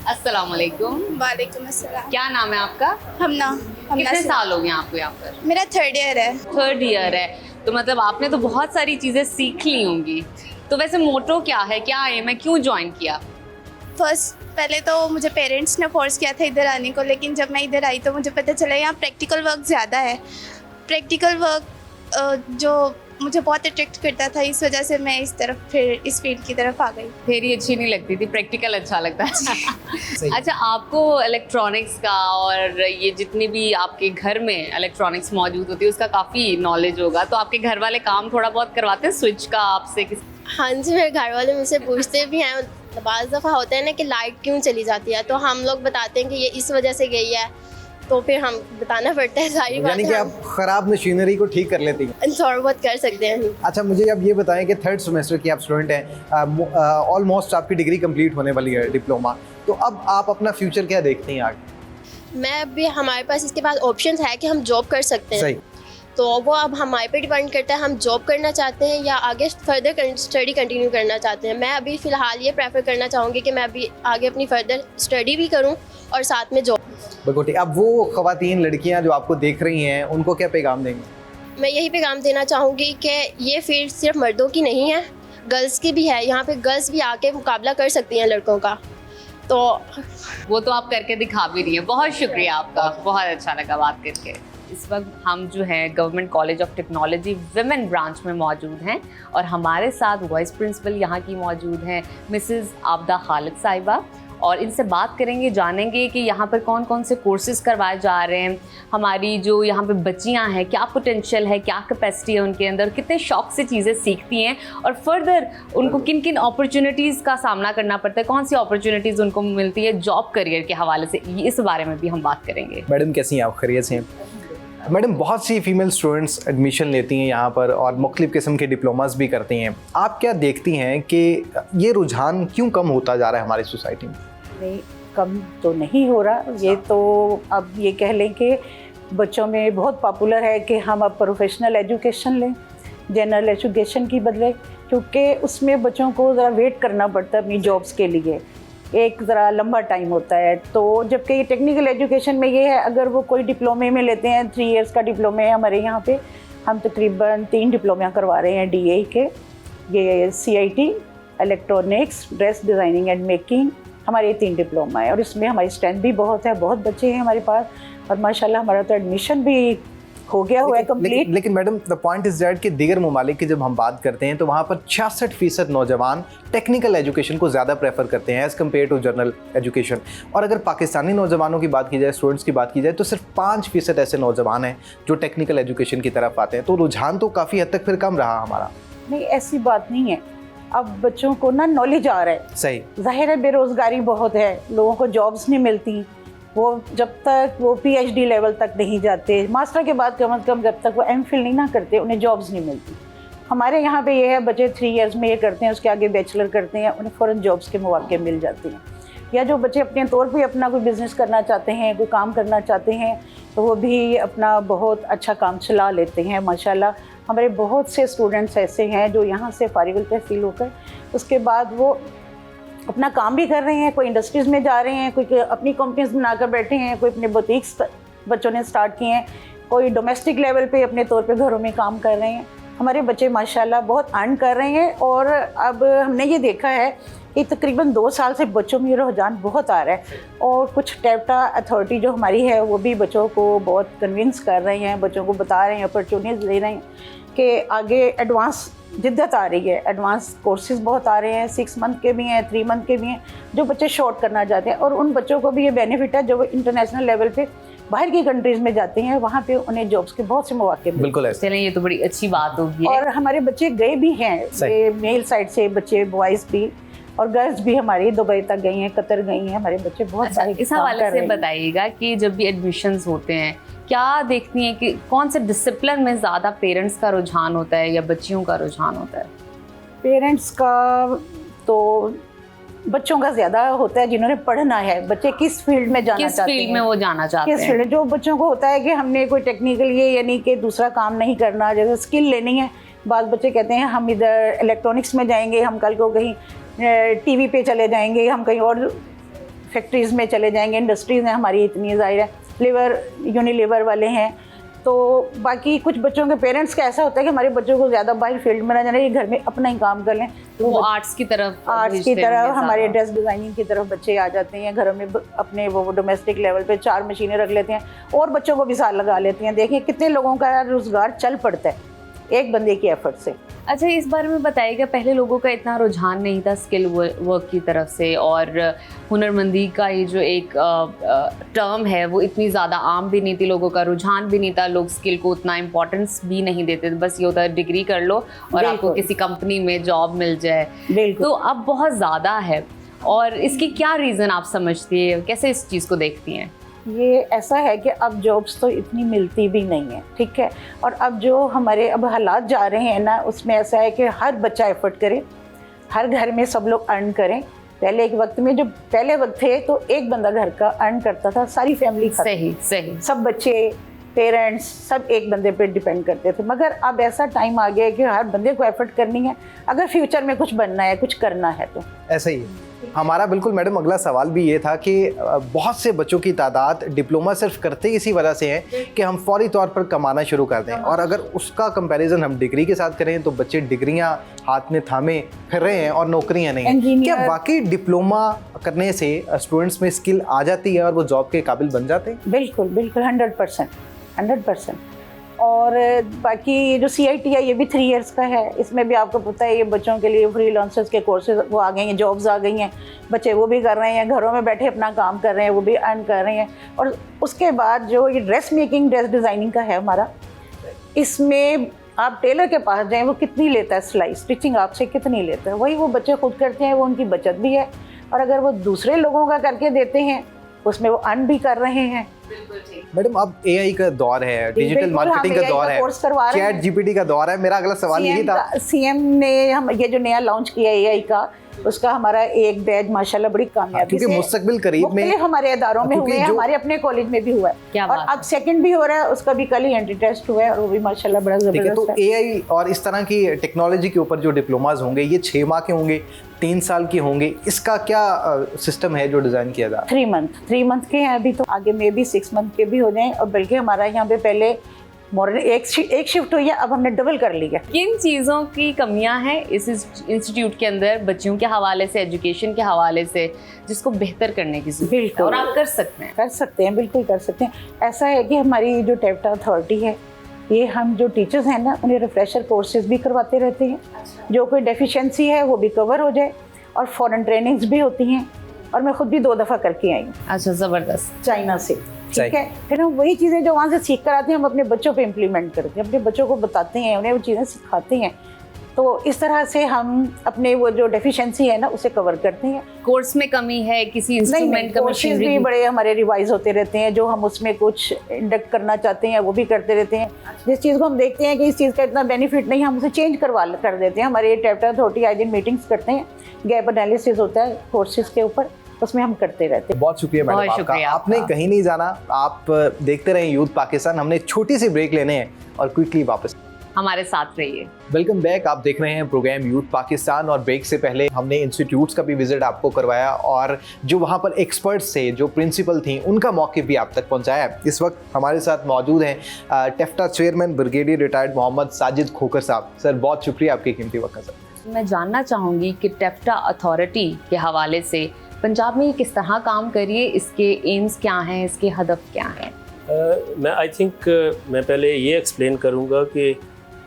Speaker 2: अस्सलाम वालेकुम।
Speaker 7: वालेकुम अस्सलाम।
Speaker 2: क्या नाम है आपका?
Speaker 7: हमना
Speaker 2: कितने साल हो गए आपको यहाँ पर?
Speaker 7: मेरा 3rd ईयर है।
Speaker 2: 3rd ईयर है, तो मतलब आपने तो बहुत सारी चीज़ें सीख ली होंगी। तो वैसे मोटो क्या है, क्या एम है, क्यों ज्वाइन किया?
Speaker 7: पहले तो मुझे पेरेंट्स ने फोर्स किया था इधर आने को, लेकिन जब मैं इधर आई तो मुझे पता चला यहाँ प्रैक्टिकल वर्क ज़्यादा है। प्रैक्टिकल वर्क जो मुझे बहुत अट्रैक्ट करता था, इस वजह से मैं इस तरफ फिर इस फील्ड की तरफ आ गई।
Speaker 2: थेरी अच्छी नहीं लगती थी, प्रैक्टिकल अच्छा लगता है। अच्छा, आपको इलेक्ट्रॉनिक्स का और ये जितनी भी आपके घर में इलेक्ट्रॉनिक्स मौजूद होती है उसका काफ़ी नॉलेज होगा, तो आपके घर वाले काम थोड़ा बहुत करवाते हैं स्विच का आपसे?
Speaker 8: हाँ जी, मेरे घर वाले मुझसे पूछते भी हैं। बाज़ दफ़ा होता है ना कि लाइट क्यों चली जाती है, तो हम लोग बताते हैं कि ये इस वजह से गई है, तो फिर हम बताना पड़ता है सारी बात।
Speaker 1: यानी कि आप ख़राब मशीनरी को ठीक कर लेती हैं?
Speaker 8: थोड़ा बहुत कर सकते हैं।
Speaker 1: अच्छा, मुझे अब ये बताएं कि 3rd सेमेस्टर की आप स्टूडेंट हैं, ऑलमोस्ट आपकी डिग्री कंप्लीट होने वाली है, डिप्लोमा, तो अब आप अपना फ्यूचर क्या देखती हैं आगे?
Speaker 8: मैं भी, हमारे पास इसके बाद ऑप्शन है कि हम जॉब कर सकते हैं।
Speaker 1: सही।
Speaker 8: तो वो अब हमारे पे डिपेंड करता है, हम जॉब करना चाहते हैं या आगे फर्दर स्टडी कंटिन्यू करना चाहते हैं। मैं अभी फ़िलहाल ये प्रेफर करना चाहूँगी कि मैं अभी आगे अपनी फर्दर स्टडी भी करूँ और साथ में जॉब।
Speaker 1: बिल्कुल ठीक। अब वो ख़वातीन लड़कियां जो आपको देख रही हैं उनको क्या पैगाम देंगे?
Speaker 8: मैं यही पैगाम देना चाहूँगी कि ये फील्ड सिर्फ मर्दों की नहीं है, गर्ल्स की भी है। यहाँ पे गर्ल्स भी आके मुकाबला कर सकती हैं लड़कों का, तो
Speaker 2: वो तो आप करके दिखा भी रही हैं। बहुत शुक्रिया आपका, बहुत अच्छा लगा बात करके। इस वक्त हम जो है government college of technology women branch में मौजूद हैं और हमारे साथ वाइस प्रिंसिपल यहाँ की मौजूद हैं मिसेस आबदा खालिद साहिबा, और इनसे बात करेंगे, जानेंगे कि यहाँ पर कौन कौन से कोर्सेज़ करवाए जा रहे हैं, हमारी जो यहाँ पे बच्चियाँ हैं क्या पोटेंशियल है, क्या कैपेसिटी है उनके अंदर, कितने शौक से चीज़ें सीखती हैं और फर्दर उनको किन किन अपॉर्चुनिटीज़ का सामना करना पड़ता है, कौन सी अपॉर्चुनिटीज़ उनको मिलती है जॉब करियर के हवाले से, इस बारे में भी हम बात करेंगे।
Speaker 1: मैडम कैसी हैं आप? खैरियत से हैं? मैडम, बहुत सी फीमेल स्टूडेंट्स एडमिशन लेती हैं यहाँ पर और मुख्तलिफ़ किस्म के डिप्लोमास भी करती हैं। आप क्या देखती हैं कि ये रुझान क्यों कम होता जा रहा है हमारी सोसाइटी में?
Speaker 9: नहीं, कम तो नहीं हो रहा, ये तो अब ये कह लें कि बच्चों में बहुत पॉपुलर है कि हम अब प्रोफेशनल एजुकेशन लें जनरल एजुकेशन की बदले, क्योंकि उसमें बच्चों को ज़रा वेट करना पड़ता है अपनी जॉब्स के लिए, एक ज़रा लंबा टाइम होता है। तो जबकि ये टेक्निकल एजुकेशन में ये है, अगर वो कोई डिप्लोमे में लेते हैं, 3 इयर्स का डिप्लोमे है हमारे यहाँ पे, हम तकरीबन 3 डिप्लोमा करवा रहे हैं DA के, ये CIT, electronics, dress designing and making, हमारे 3 डिप्लोमा है और इसमें हमारी स्ट्रेंथ भी बहुत है, बहुत बच्चे हैं हमारे पास और माशाल्लाह हमारा तो एडमिशन भी हो गया हुआ है कंप्लीट।
Speaker 1: लेकिन madam, the point is that कि दीगर ममालिक की जब हम बात करते हैं तो वहाँ पर 66% नौजवान टेक्निकल एजुकेशन को ज़्यादा प्रेफर करते हैं as compare to general education, और अगर पाकिस्तानी नौजवानों की बात की जाए, स्टूडेंट्स की बात की जाए, तो सिर्फ 5% ऐसे नौजवान हैं जो टेक्निकल एजुकेशन की तरफ आते हैं। तो रुझान तो काफ़ी हद तक फिर कम रहा हमारा।
Speaker 9: नहीं, ऐसी बात नहीं है, अब बच्चों को ना नॉलेज आ रहा है।
Speaker 1: सही,
Speaker 9: जाहिर है बेरोज़गारी बहुत है, लोगों को जॉब्स नहीं मिलती, वो जब तक वो PhD लेवल तक नहीं जाते, मास्टर के बाद कम से कम जब तक वो MPhil नहीं ना करते, उन्हें जॉब्स नहीं मिलती। हमारे यहाँ पे ये है, बच्चे 3 इयर्स में ये करते हैं, उसके आगे बैचलर करते हैं, उन्हें फ़ौरन जॉब्स के मौके मिल जाते हैं। या जो बच्चे अपने तौर पे अपना कोई बिज़नेस करना चाहते हैं, कोई काम करना चाहते हैं, तो वो भी अपना बहुत अच्छा काम चला लेते हैं माशाल्लाह। हमारे बहुत से स्टूडेंट्स ऐसे हैं जो यहाँ से फारिग तहसील होकर उसके बाद वो अपना काम भी कर रहे हैं, कोई इंडस्ट्रीज़ में जा रहे हैं, कोई अपनी कंपनीज बनाकर बैठे हैं, कोई अपने बुटीक्स बच्चों ने स्टार्ट किए हैं, कोई डोमेस्टिक लेवल पे अपने तौर पे घरों में काम कर रहे हैं। हमारे बच्चे माशाल्लाह बहुत अर्न कर रहे हैं। और अब हमने ये देखा है कि तकरीबन 2 साल से बच्चों में ये रुझान बहुत आ रहा है, और कुछ टैप्टा अथॉरिटी जो हमारी है वो भी बच्चों को बहुत कन्विंस कर रहे हैं, बच्चों को बता रहे हैं, अपॉर्चुनिटीज़ दे रहे हैं कि आगे एडवांस जिद्दत आ रही है, एडवांस कोर्सेज़ बहुत आ रहे हैं, 6 मंथ के भी हैं, 3 मंथ के भी हैं, जो बच्चे शॉर्ट करना चाहते हैं। और उन बच्चों को भी ये बेनिफिट है जो इंटरनेशनल लेवल पे बाहर की कंट्रीज़ में जाते हैं, वहाँ पे उन्हें जॉब्स के बहुत से मौके मिलते हैं।
Speaker 1: बिल्कुल ऐसे।
Speaker 2: चलें, ये तो बड़ी अच्छी बात होगी।
Speaker 9: और हमारे बच्चे गए भी हैं, ये मेल साइड से बच्चे, बॉयज़ भी और गर्ल्स भी हमारी दुबई तक गई हैं, कतर गई हैं, हमारे बच्चे बहुत
Speaker 2: अच्छा,
Speaker 9: सारे
Speaker 2: इस हवाले से बताइएगा कि जब भी एडमिशन्स होते हैं, क्या देखती हैं कि कौन से डिसिप्लिन में ज़्यादा पेरेंट्स का रुझान होता है या बच्चियों का रुझान होता है?
Speaker 9: पेरेंट्स का तो बच्चों का ज़्यादा होता है, जिन्होंने पढ़ना है, बच्चे किस फील्ड में जाना चाहते हैं,
Speaker 2: किस फील्ड में वो जाना चाहते
Speaker 9: किस
Speaker 2: हैं।
Speaker 9: फील्ड। जो बच्चों को होता है कि हमने कोई टेक्निकल ये यानी कि दूसरा काम नहीं करना, जैसे स्किल लेनी है। बाद बच्चे कहते हैं हम इधर इलेक्ट्रॉनिक्स में जाएंगे, हम कल को कहीं टीवी पे चले जाएंगे, हम कहीं और फैक्ट्रीज़ में चले जाएंगे, इंडस्ट्रीज़ हैं हमारी इतनी, ज़ाहिर है लीवर यूनिलीवर वाले हैं। तो बाकी कुछ बच्चों के पेरेंट्स का ऐसा होता है कि हमारे बच्चों को ज़्यादा बाहर फील्ड में ना जाना, ये घर में अपना ही काम कर लें,
Speaker 2: तो वो आर्ट्स की तरफ
Speaker 9: हमारे ड्रेस डिज़ाइनिंग की तरफ बच्चे आ जाते हैं। घरों में अपने वो डोमेस्टिक लेवल पे 4 मशीनें रख लेते हैं और बच्चों को भी साथ लगा लेते हैं। देखिए कितने लोगों का रोज़गार चल पड़ता है एक बंदे की एफर्ट से।
Speaker 2: अच्छा, इस बारे में बताइएगा, पहले लोगों का इतना रुझान नहीं था स्किल वर्क की तरफ से, और हुनरमंदी का ये जो एक टर्म है वो इतनी ज़्यादा आम भी नहीं थी, लोगों का रुझान भी नहीं था, लोग स्किल को उतना इम्पोर्टेंस भी नहीं देते थे, बस ये होता है डिग्री कर लो और आपको किसी कंपनी में जॉब मिल जाए। तो अब बहुत ज़्यादा है, और इसकी क्या रीज़न आप समझती है, कैसे इस चीज़ को देखती हैं?
Speaker 9: ये ऐसा है कि अब जॉब्स तो इतनी मिलती भी नहीं है, ठीक है। और अब जो हमारे अब हालात जा रहे हैं ना, उसमें ऐसा है कि हर बच्चा एफर्ट करे, हर घर में सब लोग अर्न करें। पहले एक वक्त में, जो पहले वक्त थे तो एक बंदा घर का अर्न करता था, सारी फैमिली
Speaker 2: सही
Speaker 9: सब बच्चे, पेरेंट्स सब एक बंदे पे डिपेंड करते थे। मगर अब ऐसा टाइम आ गया है कि हर बंदे को एफर्ट करनी है अगर फ्यूचर में कुछ बनना है, कुछ करना है तो।
Speaker 1: ऐसा ही है हमारा। बिल्कुल मैडम, अगला सवाल भी ये था कि बहुत से बच्चों की तादाद डिप्लोमा सिर्फ करते इसी वजह से है कि हम फौरी तौर पर कमाना शुरू कर दें, और अगर उसका कंपैरिजन हम डिग्री के साथ करें तो बच्चे डिग्रियां हाथ में थामे फिर रहे हैं और नौकरियां नहीं हैं। क्या वाकई डिप्लोमा करने से स्टूडेंट्स में स्किल आ जाती है और वो जॉब के काबिल बन जाते हैं?
Speaker 9: बिल्कुल 100%। और बाकी जो CIT है ये भी 3 इयर्स का है, इसमें भी आपको पता है ये बच्चों के लिए फ्रीलांसर्स के कोर्सेज वो आ गए हैं, जॉब्स आ गई हैं, बच्चे वो भी कर रहे हैं, घरों में बैठे अपना काम कर रहे हैं, वो भी अर्न कर रहे हैं। और उसके बाद जो ये ड्रेस मेकिंग, ड्रेस डिज़ाइनिंग का है हमारा, इसमें आप टेलर के पास जाएँ, वो कितनी लेता है सिलाई स्टिचिंग आपसे कितनी लेता है, वही वो बच्चे खुद करते हैं, वो उनकी बचत भी है। और अगर वो दूसरे लोगों का करके देते हैं उसमें वो अर्न भी कर रहे हैं।
Speaker 1: मैडम, अब AI का दौर है, डिजिटल मार्केटिंग का दौर है, चैट GPT का दौर है। मेरा अगला सवाल यही था,
Speaker 9: CM ने हम ये जो नया लॉन्च किया AI का, उसका हमारा एक बैच माशाल्लाह बड़ी कामयाबी से,
Speaker 1: क्योंकि मुस्तकबिल करीब में
Speaker 9: हमारे इदारों में हुए हैं, हमारे अपने कॉलेज में भी हुआ है, और अब सेकंड भी हो रहा है, उसका भी कल ही एंट्री टेस्ट हुआ है और वो भी माशाल्लाह बड़ा जबरदस्त है।
Speaker 1: तो AI और इस तरह की टेक्नोलॉजी के ऊपर जो डिप्लोमाज होंगे, ये 6 माह के होंगे, 3 साल के होंगे, इसका क्या सिस्टम है जो डिज़ाइन किया जा?
Speaker 9: 3 मंथ के हैं अभी, तो आगे में भी 6 मंथ के भी हो जाएं। और बल्कि हमारा यहाँ पे पहले मॉडर्न एक शिफ्ट हुई है, अब हमने डबल कर लिया।
Speaker 2: किन चीज़ों की कमियां हैं इस इंस्टीट्यूट के अंदर बच्चियों के हवाले से, एजुकेशन के हवाले से, जिसको बेहतर करने की जरूरत है और आप कर सकते हैं? बिल्कुल कर सकते हैं। ऐसा है कि हमारी जो टैप्टा अथॉरिटी है, ये हम जो टीचर्स हैं ना, उन्हें रिफ्रेशर कोर्सेज भी करवाते रहते हैं, जो कोई डेफिशिएंसी है वो भी कवर हो जाए, और फॉरेन ट्रेनिंग्स भी होती हैं, और मैं खुद भी 2 दफ़ा करके आई हूँ। अच्छा, ज़बरदस्त।
Speaker 9: चाइना से, ठीक है। फिर हम वही चीज़ें जो वहाँ से सीख कर आते हैं, हम अपने बच्चों पे इम्प्लीमेंट करते हैं, अपने बच्चों को बताते हैं, उन्हें वो चीज़ें सिखाते हैं। तो इस तरह से हम अपने वो जो डेफिशिएंसी है ना उसे कवर करते हैं।
Speaker 2: कोर्स में कमी है, किसी इंस्ट्रूमेंट का,
Speaker 9: कोर्सेज
Speaker 2: मशीनरी
Speaker 9: भी बड़े हमारे रिवाइज होते रहते हैं, जो हम उसमें कुछ इंडक्ट करना चाहते हैं वो भी करते रहते हैं। जिस चीज़ को हम देखते हैं कि इस चीज़ का इतना बेनिफिट नहीं, हम उसे चेंज कर देते हैं। हमारे टैप्टा अथॉरिटी आए दिन मीटिंग्स करते हैं, गैप एनालिसिस होता है कोर्सेज के ऊपर, उसमें हम करते रहते हैं।
Speaker 1: बहुत शुक्रिया मैडम आपका, आपने कहीं नहीं जाना, आप देखते रहें यूथ पाकिस्तान। हमने छोटी सी ब्रेक लेने हैं और क्विकली वापस
Speaker 2: हमारे साथ रहिए।
Speaker 1: वेलकम बैक, आप देख रहे हैं प्रोग्राम यूथ पाकिस्तान। और ब्रेक से पहले हमने इंस्टीट्यूट्स का भी विजिट आपको करवाया और जो वहाँ पर एक्सपर्ट्स थे, जो प्रिंसिपल थी, उनका मौके भी आप तक पहुँचाया। इस वक्त हमारे साथ मौजूद हैं टेफ्टा chairman brigadier retired Mohammad Sajid Khokhar sahab. Sir बहुत शुक्रिया आपके कीमती वक्त का। सर
Speaker 2: मैं जानना चाहूँगी कि टेफ्टा अथॉरिटी के हवाले से पंजाब में ये किस तरह काम करिए, इसके एम्स क्या हैं, इसके हदफ क्या हैं?
Speaker 10: मैं आई थिंक मैं पहले ये एक्सप्लेन करूँगा कि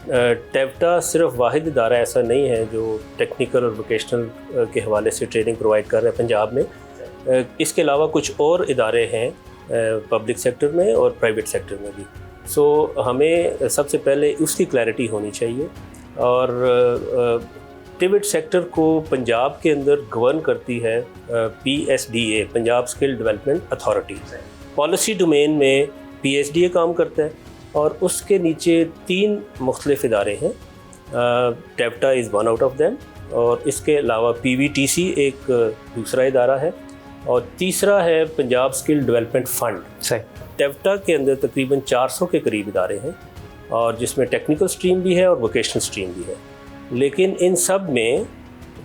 Speaker 10: टेफ्टा सिर्फ वाहिद इदारा ऐसा नहीं है जो टेक्निकल और वोकेशनल के हवाले से ट्रेनिंग प्रोवाइड कर रहे हैं पंजाब में। इसके अलावा कुछ और इदारे हैं पब्लिक सेक्टर में और प्राइवेट सेक्टर में भी। सो हमें सबसे पहले उसकी क्लैरिटी होनी चाहिए। और प्राइवेट सेक्टर को पंजाब के अंदर गवर्न करती है PSDA, Punjab skill development authority. Policy domain में PSDA काम करता है और उसके नीचे 3 मुख्तलिफ इदारे हैं। Taffeta is one out of them, और इसके अलावा PVTC एक दूसरा इदारा है, और तीसरा है पंजाब स्किल डेवलपमेंट फंड।
Speaker 1: सही।
Speaker 10: टेफ्टा के अंदर तकरीबन 400 के करीब इदारे हैं, और जिसमें टेक्निकल स्ट्रीम भी है और वोकेशनल स्ट्रीम भी है। लेकिन इन सब में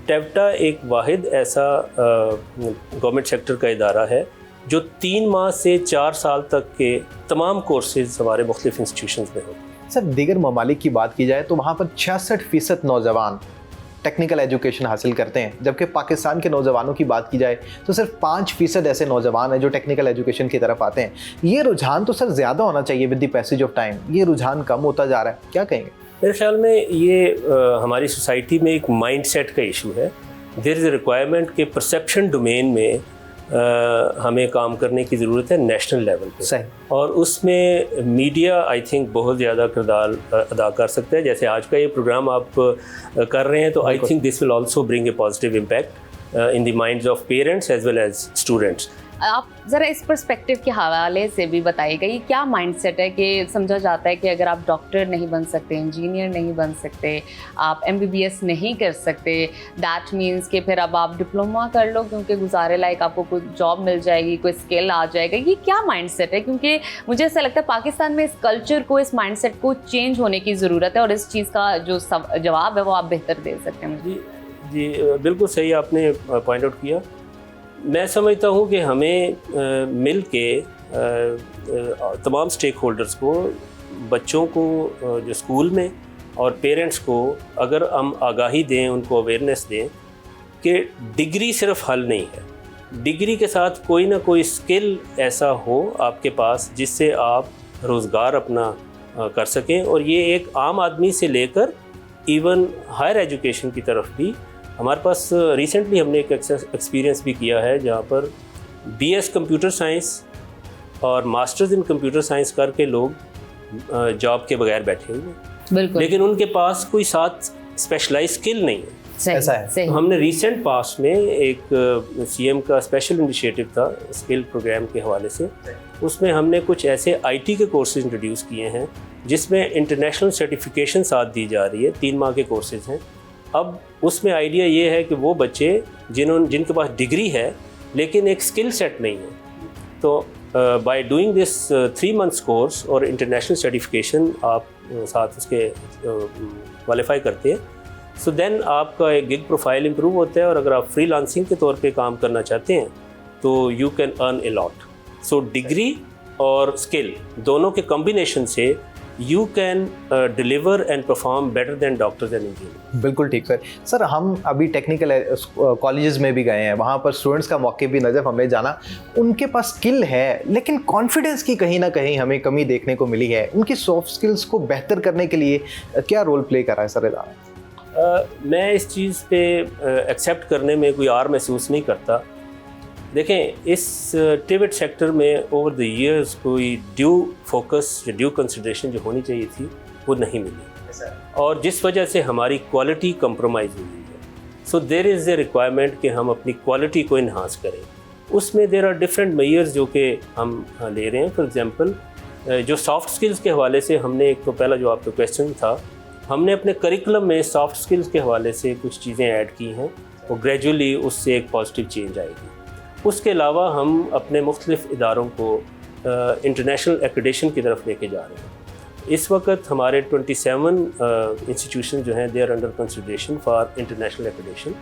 Speaker 10: टेफ्टा एक वाहिद ऐसा गवर्नमेंट सेक्टर का इदारा है जो 3 माह से 4 साल तक के तमाम कोर्सेज हमारे मुख्तलिफ इंस्टीट्यूशंस में होते हैं।
Speaker 1: सर दीगर ममालिक की बात की जाए तो वहाँ पर 66% नौजवान टेक्निकल एजुकेशन हासिल करते हैं, जबकि पाकिस्तान के नौजवानों की बात की जाए तो सिर्फ 5% ऐसे नौजवान हैं जो टेक्निकल एजुकेशन की तरफ आते हैं। ये रुझान तो सर ज़्यादा होना चाहिए with the passage of time, ये रुझान कम होता जा रहा है, क्या कहेंगे?
Speaker 10: मेरे ख्याल में ये हमारी सोसाइटी में एक माइंडसेट का इशू है। देयर इज़ अ रिक्वायरमेंट के परसेप्शन डोमेन में हमें काम करने की ज़रूरत है नेशनल लेवल पे।
Speaker 1: सही। और
Speaker 10: उसमें मीडिया आई थिंक बहुत ज़्यादा किरदार अदा कर सकता है। जैसे आज का ये प्रोग्राम आप कर रहे हैं, तो I think this will also bring a positive impact in the minds of parents as well as students.
Speaker 2: आप ज़रा इस पर्सपेक्टिव के हवाले से भी बताइएगा, ये क्या माइंडसेट है कि समझा जाता है कि अगर आप डॉक्टर नहीं बन सकते, इंजीनियर नहीं बन सकते, आप MBBS नहीं कर सकते, दैट मीन्स कि फिर अब आप डिप्लोमा कर लो क्योंकि गुजारे लायक आपको कोई जॉब मिल जाएगी, कोई स्किल आ जाएगा। ये क्या माइंडसेट है? क्योंकि मुझे ऐसा लगता है पाकिस्तान में इस कल्चर को, इस माइंडसेट को चेंज होने की ज़रूरत है, और इस चीज़ का जो जवाब है वो आप बेहतर दे सकते हैं मुझे।
Speaker 10: जी बिल्कुल सही आपने पॉइंट आउट किया। मैं समझता हूँ कि हमें मिल के तमाम स्टेक होल्डर्स को, बच्चों को जो स्कूल में और पेरेंट्स को, अगर हम आगाही दें, उनको अवेयरनेस दें कि डिग्री सिर्फ हल नहीं है। डिग्री के साथ कोई ना कोई स्किल ऐसा हो आपके पास जिससे आप रोज़गार अपना कर सकें। और ये एक आम आदमी से लेकर इवन हायर एजुकेशन की तरफ भी। हमारे पास रिसेंटली हमने एक एक्सपीरियंस भी किया है जहाँ पर BS कंप्यूटर साइंस और मास्टर्स इन कंप्यूटर साइंस करके लोग जॉब के बगैर बैठे हुए हैं, लेकिन उनके पास कोई साथ स्पेशलाइज स्किल नहीं है।
Speaker 1: ऐसा है।
Speaker 10: हमने रिसेंट पास में एक CM का स्पेशल इनिशिएटिव था स्किल प्रोग्राम के हवाले से, उसमें हमने कुछ ऐसे IT के कोर्सेज इंट्रोड्यूस किए हैं जिसमें इंटरनेशनल सर्टिफिकेशन साथ दी जा रही है। 3 माह के कोर्सेज हैं। अब उसमें आइडिया ये है कि वो बच्चे जिनके पास डिग्री है लेकिन एक स्किल सेट नहीं है, तो by doing this 3 months course और इंटरनेशनल सर्टिफिकेशन आप साथ उसके क्वालिफाई करते हैं, सो देन आपका एक गिग प्रोफाइल इंप्रूव होता है। और अगर आप फ्रीलांसिंग के तौर पे काम करना चाहते हैं तो you can earn a lot. So degree और स्किल दोनों के कॉम्बिनेशन से you can deliver and perform better than doctors and engineers।
Speaker 1: बिल्कुल ठीक सर। सर हम अभी टेक्निकल कॉलेजेस में भी गए हैं, वहाँ पर स्टूडेंट्स का मौके भी नज़र हमने जाना, उनके पास स्किल है लेकिन कॉन्फिडेंस की कहीं ना कहीं हमें कमी देखने को मिली है। उनकी सॉफ्ट स्किल्स को बेहतर करने के लिए क्या रोल प्ले कर रहा है सर इदारा?
Speaker 10: मैं इस चीज़ पे एक्सेप्ट करने में कोई आर महसूस नहीं करता। देखें, इस प्राइवेट सेक्टर में ओवर द ईयर्स कोई ड्यू फोकस या ड्यू कंसिडरेशन जो होनी चाहिए थी वो नहीं मिली। और जिस वजह से हमारी क्वालिटी कंप्रोमाइज़ हुई है। So there is a requirement कि हम अपनी क्वालिटी को इन्हांस करें। उसमें देर आर डिफरेंट मेयर्स जो कि हम ले रहे हैं। फॉर एग्जांपल जो सॉफ्ट स्किल्स के हवाले से हमने, एक तो पहला जो आपका क्वेश्चन था, हमने अपने करिकुलम में सॉफ्ट स्किल्स के हवाले से कुछ चीज़ें ऐड की हैं और ग्रेजुअली उससे एक पॉजिटिव चेंज आएगी। उसके अलावा हम अपने मुख्तलिफ़ इदारों को इंटरनेशनल एक्रेडिटेशन की तरफ लेके जा रहे हैं। इस वक्त हमारे 27 इंस्टीट्यूशन जो हैं they are under consideration for international accreditation.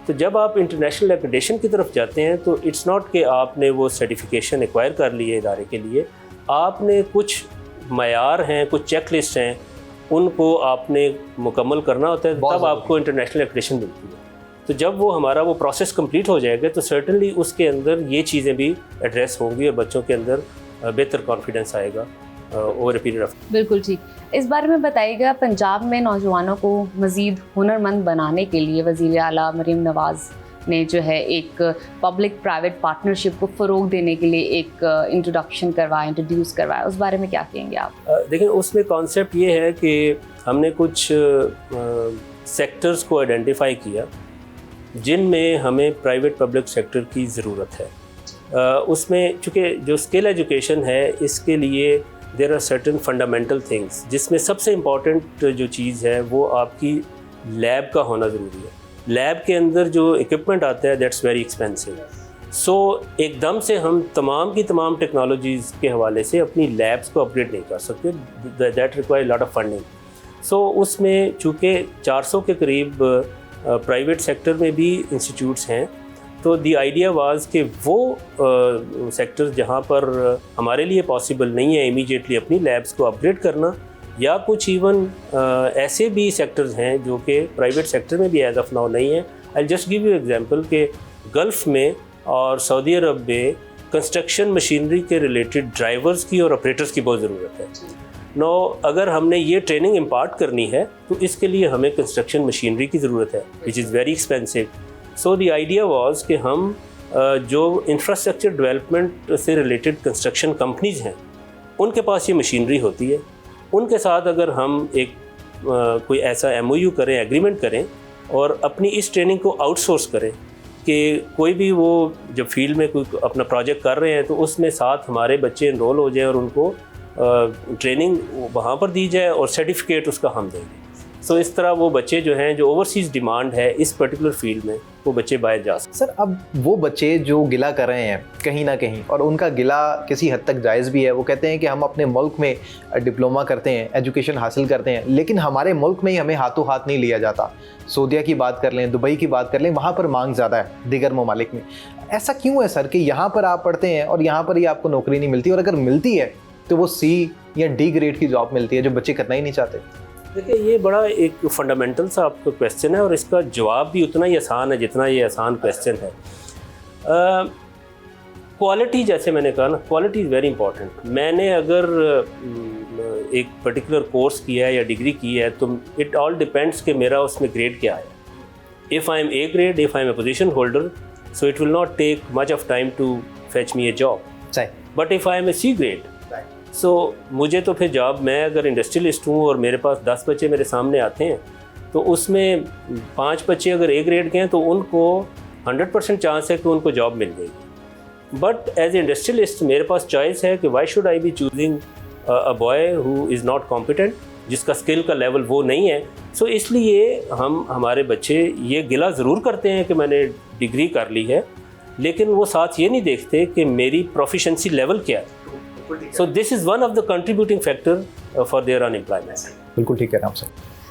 Speaker 10: तो जब आप इंटरनेशनल एक्रेडिटेशन की तरफ जाते हैं तो इट्स नॉट कि आपने वो सर्टिफिकेशन एक्वायर कर ली है इदारे के लिए, आपने कुछ मयार हैं, कुछ चेक लिस्ट हैं, उनको आपने मुकम्मल करना होता है, तब आपको इंटरनेशनल एक्रेडिटेशन मिलती है। तो जब वो हमारा वो प्रोसेस कंप्लीट हो जाएगा तो सर्टेनली उसके अंदर ये चीज़ें भी एड्रेस होंगी और बच्चों के अंदर बेहतर कॉन्फिडेंस आएगा ओवर ए पीरियड ऑफ।
Speaker 2: बिल्कुल ठीक। इस बारे में बताइएगा, पंजाब में नौजवानों को मज़ीद हुनरमंद बनाने के लिए वज़ीर आला मरीम नवाज़ ने जो है एक पब्लिक प्राइवेट पार्टनरशिप को फ़रोग देने के लिए एक इंट्रोड्यूस करवाया, उस बारे में क्या कहेंगे आप?
Speaker 10: देखिए, उसमें कॉन्सेप्ट ये है कि हमने कुछ सेक्टर्स को आइडेंटिफाई किया जिनमें हमें प्राइवेट पब्लिक सेक्टर की ज़रूरत है। उसमें चूँकि जो स्किल एजुकेशन है, इसके लिए there are certain fundamental things, जिसमें सबसे इम्पॉर्टेंट जो चीज़ है वो आपकी लैब का होना ज़रूरी है। लैब के अंदर जो इक्विपमेंट आता है दैट्स वेरी एक्सपेंसिव। सो एकदम से हम तमाम की तमाम टेक्नोलॉजीज़ के हवाले से अपनी लैब्स को अपग्रेड नहीं कर सकते, that require lot of funding. So उसमें चूँकि 400 के करीब प्राइवेट सेक्टर में भी इंस्टीट्यूट्स हैं, तो दी आइडिया वाज कि वो सेक्टर्स जहाँ पर हमारे लिए पॉसिबल नहीं है इमीडिएटली अपनी लैब्स को अपग्रेड करना, या कुछ इवन ऐसे भी सेक्टर्स हैं जो कि प्राइवेट सेक्टर में भी एज ऑफ नाउ नहीं है। I just give you example कि गल्फ़ में और सऊदी अरब में कंस्ट्रक्शन मशीनरी के रिलेटेड ड्राइवर्स की और ऑपरेटर्स की बहुत ज़रूरत है। नो, अगर हमने ये ट्रेनिंग इम्पार्ट करनी है तो इसके लिए हमें कंस्ट्रक्शन मशीनरी की ज़रूरत है, which is very expensive. So the idea was कि हम जो इंफ्रास्ट्रक्चर डेवलपमेंट से रिलेटेड कंस्ट्रक्शन कंपनीज़ हैं, उनके पास ये मशीनरी होती है, उनके साथ अगर हम एक कोई ऐसा MOU करें, एग्रीमेंट करें और अपनी इस ट्रेनिंग को आउटसोर्स करें कि कोई भी वो जब फील्ड में कोई अपना प्रोजेक्ट कर रहे हैं तो उसमें साथ हमारे बच्चे इनरोल हो जाएं और उनको ट्रेनिंग वहाँ पर दी जाए और सर्टिफिकेट उसका हम देंगे। सो इस तरह वो बच्चे जो हैं, जो ओवरसीज़ डिमांड है इस पर्टिकुलर फील्ड में, वो बच्चे बाहर जा सकते।
Speaker 1: सर, अब वो बच्चे जो गिला कर रहे हैं कहीं ना कहीं, और उनका गिला किसी हद तक जायज़ भी है, वो कहते हैं कि हम अपने मुल्क में डिप्लोमा करते हैं, एजुकेशन हासिल करते हैं, लेकिन हमारे मुल्क में ही हमें हाथों हाथ नहीं लिया जाता। सऊदीया की बात कर लें, दुबई की बात कर लें, वहाँ पर मांग ज़्यादा है दीगर ममालिक में। ऐसा क्यों है सर कि यहाँ पर आप पढ़ते हैं और यहाँ पर ही आपको नौकरी नहीं मिलती, और अगर मिलती है तो वो C या D ग्रेड की जॉब मिलती है जो बच्चे करना ही नहीं चाहते?
Speaker 10: देखिए, ये बड़ा एक फंडामेंटल सा आपका क्वेश्चन है और इसका जवाब भी उतना ही आसान है जितना ये आसान क्वेश्चन है। क्वालिटी, जैसे मैंने कहा ना, क्वालिटी इज़ वेरी इंपॉर्टेंट। मैंने अगर एक पर्टिकुलर कोर्स किया है या डिग्री की है तो इट ऑल डिपेंड्स कि मेरा उसमें ग्रेड क्या है। If I am A grade, if I am a position holder, so it will not take much of time to fetch me a job. But if I am a C grade, so मुझे तो फिर job, मैं अगर industrialist हूँ और मेरे पास 10 बच्चे मेरे सामने आते हैं तो उसमें 5 बच्चे अगर A ग्रेड के हैं तो उनको 100% चांस है कि उनको जॉब मिल जाएगी। बट एज ए इंडस्ट्रियलिस्ट मेरे पास चॉइस है कि why should I B choosing a boy who is not competent, जिसका स्किल का लेवल वो नहीं है। सो इसलिए हमारे बच्चे ये गिला ज़रूर करते हैं कि मैंने डिग्री कर ली है, लेकिन वो साथ ये नहीं देखते कि मेरी प्रोफिशेंसी लेवल क्या है। So this is one of the contributing factor for their unemployment.
Speaker 1: बिल्कुल ठीक है आप सर।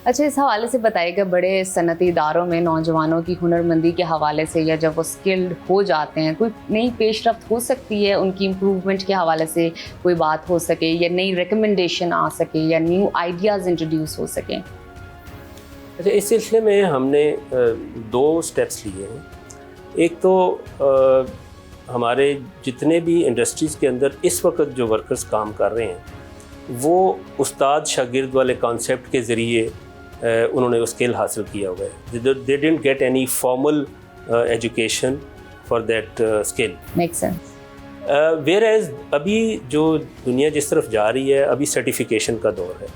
Speaker 2: अच्छा, इस हवाले से बताइएगा, बड़े सनती इदारों में नौजवानों की हुनरमंदी के हवाले से, या जब वो स्किल्ड हो जाते हैं, कोई नई पेशरफ्त हो सकती है उनकी इम्प्रूवमेंट के हवाले से, कोई बात हो सके या नई रिकमेंडेशन आ सके या न्यू आइडियाज़ इंट्रोड्यूस हो सकें?
Speaker 10: अच्छा, इस सिलसिले में हमने 2 स्टेप्स लिए हैं। एक तो हमारे जितने भी इंडस्ट्रीज़ के अंदर इस वक्त जो वर्कर्स काम कर रहे हैं वो उस्ताद शागिर्द वाले कॉन्सेप्ट के ज़रिए उन्होंने वो स्किल हासिल किया हुआ है। They didn't get any formal education for that skill.
Speaker 2: Make sense.
Speaker 10: Whereas अभी जो दुनिया जिस तरफ जा रही है, अभी सर्टिफिकेशन का दौर है।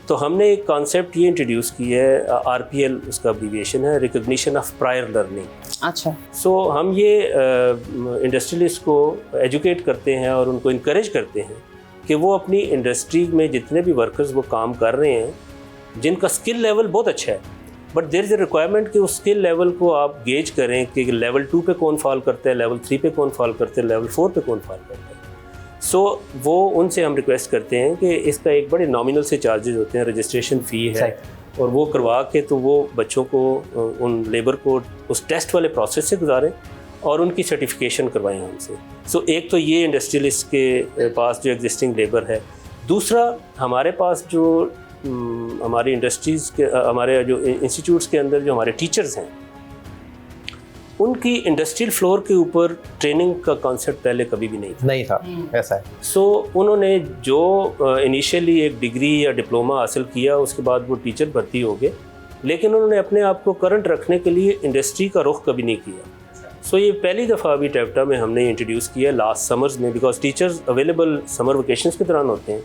Speaker 10: तो हमने एक कॉन्सेप्ट ये इंट्रोड्यूस की है, RPL उसका अब्रीविएशन है, रिकग्निशन ऑफ प्रायर लर्निंग।
Speaker 2: अच्छा।
Speaker 10: सो हम ये इंडस्ट्रियलिस्ट को एजुकेट करते हैं और उनको इनकरेज करते हैं कि वो अपनी इंडस्ट्री में जितने भी वर्कर्स वो काम कर रहे हैं, जिनका स्किल लेवल बहुत अच्छा है, but there is a requirement कि उस स्किल लेवल को आप गेज करें कि लेवल 2 पे कौन फॉल करता है, लेवल 3 पे कौन फॉल करते हैं, लेवल 4 पे कौन फॉल करता है। सो वो उनसे हम रिक्वेस्ट करते हैं कि इसका एक बड़े नॉमिनल से चार्जेस होते हैं, रजिस्ट्रेशन फ़ी है, और वो करवा के तो वो बच्चों को, उन लेबर को उस टेस्ट वाले प्रोसेस से गुजारें और उनकी सर्टिफिकेशन करवाएं हमसे। सो एक तो ये इंडस्ट्रियलिस्ट के पास जो एग्जिस्टिंग लेबर है। दूसरा, हमारे पास जो हमारी इंडस्ट्रीज़ के, हमारे जो इंस्टीट्यूट्स के अंदर जो हमारे टीचर्स हैं, उनकी इंडस्ट्रियल फ्लोर के ऊपर ट्रेनिंग का कॉन्सेप्ट पहले कभी भी नहीं था।
Speaker 1: ऐसा है।
Speaker 10: सो उन्होंने जो इनिशियली एक डिग्री या डिप्लोमा हासिल किया, उसके बाद वो टीचर भर्ती हो गए, लेकिन उन्होंने अपने आप को करंट रखने के लिए इंडस्ट्री का रुख कभी नहीं किया। सो ये पहली दफ़ा अभी टेप्टा में हमने इंट्रोड्यूस किया लास्ट समर्स में, because teachers available summer vacations के दौरान होते हैं।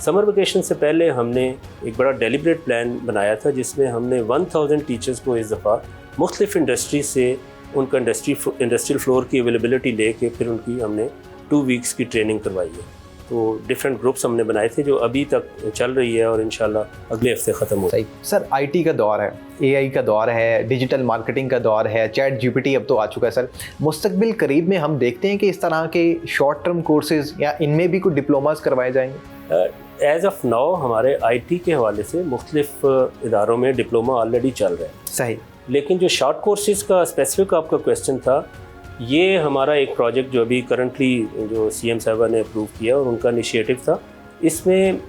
Speaker 10: समर वेकेशन से पहले हमने एक बड़ा डेलिब्रेट प्लान बनाया था, जिसमें हमने 1000 टीचर्स को इस दफ़ा मुख्तलिफ इंडस्ट्री से उनका इंडस्ट्रियल फ्लोर की अवेलेबिलिटी लेके फिर उनकी हमने 2 वीक्स की ट्रेनिंग करवाई है। तो डिफरेंट ग्रुप्स हमने बनाए थे जो अभी तक चल रही है और इंशाल्लाह अगले हफ्ते ख़त्म हो।
Speaker 1: सही सर, IT का दौर है, AI का दौर है, डिजिटल मार्केटिंग का दौर है, चैट GPT अब तो आ चुका है सर। मुस्तकबिल करीब में हम देखते हैं कि इस तरह के शॉर्ट टर्म कोर्सेज या इनमें भी कुछ डिप्लोमास करवाए जाएंगे?
Speaker 10: एज़ ऑफ नाउ हमारे IT के हवाले से मुख्तलिफ इदारों में डिप्लोमा ऑलरेडी चल रहा है।
Speaker 1: सही।
Speaker 10: लेकिन जो शॉर्ट कोर्सेज का स्पेसिफिक आपका क्वेश्चन था, ये हमारा एक प्रोजेक्ट जो अभी करंटली जो CM साहबा ने अप्रूव किया और उनका इनिशिएटिव था, इसमें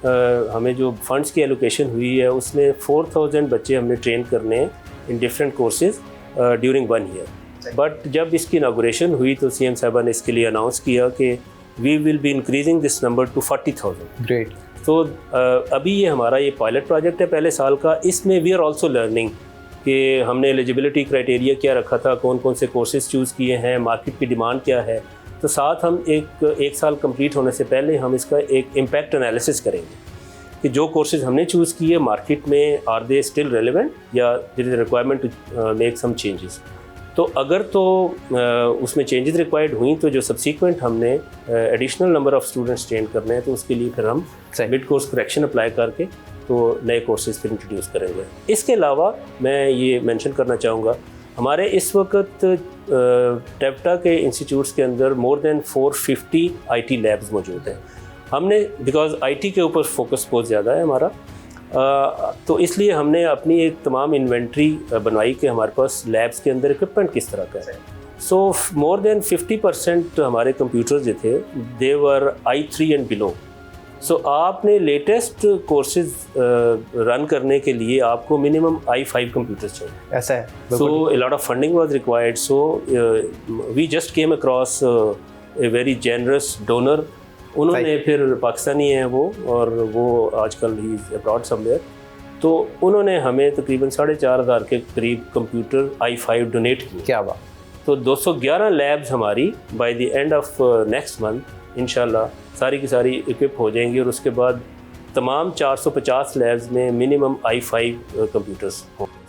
Speaker 10: हमें जो फंड्स की एलोकेशन हुई है उसमें 4000 बच्चे हमने ट्रेन करने हैं in different courses during 1 year. But जब इसकी इनागुरेशन हुई तो CM साहबा ने इसके लिए अनाउंस किया कि we will be increasing this number to 40,000।
Speaker 1: Great.
Speaker 10: तो अभी ये हमारा ये पायलट प्रोजेक्ट है पहले साल का। इसमें वी आर ऑल्सो लर्निंग कि हमने एलिजिबिलिटी क्राइटेरिया क्या रखा था, कौन कौन से कोर्सेज चूज़ किए हैं, मार्केट की डिमांड क्या है। तो साथ हम एक साल कंप्लीट होने से पहले हम इसका एक इम्पैक्ट एनालिसिस करेंगे कि जो कोर्सेज हमने चूज़ किए मार्केट में, आर दे स्टिल रेलेवेंट या there is requirement to make some changes. तो अगर तो उसमें चेंजेस रिक्वायर्ड हुई तो जो सब्सीक्वेंट हमने additional number of students train करने हैं, तो उसके लिए फिर हम मिड कोर्स करेक्शन अप्लाई करके तो नए कोर्सेज फिर इंट्रोड्यूस करेंगे। इसके अलावा मैं ये मेंशन करना चाहूँगा, हमारे इस वक्त टेप्टा के इंस्टीट्यूट्स के अंदर मोर देन 450 IT लैब्स मौजूद हैं। हमने बिकॉज IT के ऊपर फोकस बहुत ज़्यादा है हमारा, तो इसलिए हमने अपनी एक तमाम इन्वेंट्री बनवाई कि हमारे पास लैब्स के अंदर इक्विपमेंट किस तरह का है। सो मोर देन 50% हमारे कंप्यूटर्स जो थे दे वर I3 एंड बिलो। सो आपने लेटेस्ट कोर्सेज रन करने के लिए आपको मिनिमम I5 कंप्यूटर्स चाहिए।
Speaker 1: ऐसा है।
Speaker 10: सो a lot of funding was required. So we just came across a very generous donor. उन्होंने फिर पाकिस्तानी हैं वो, और वो आजकल ही अब्रॉड समवेयर, तो उन्होंने हमें तकरीबन 4,500 के करीब कंप्यूटर I5 डोनेट किए।
Speaker 1: क्या बात।
Speaker 10: तो 211 लैब्स हमारी by the end of next month इंशाल्लाह सारी की सारी इक्विप हो जाएंगी, और उसके बाद तमाम 450 लैब्स में मिनिमम I5 कंप्यूटर्स होंगे।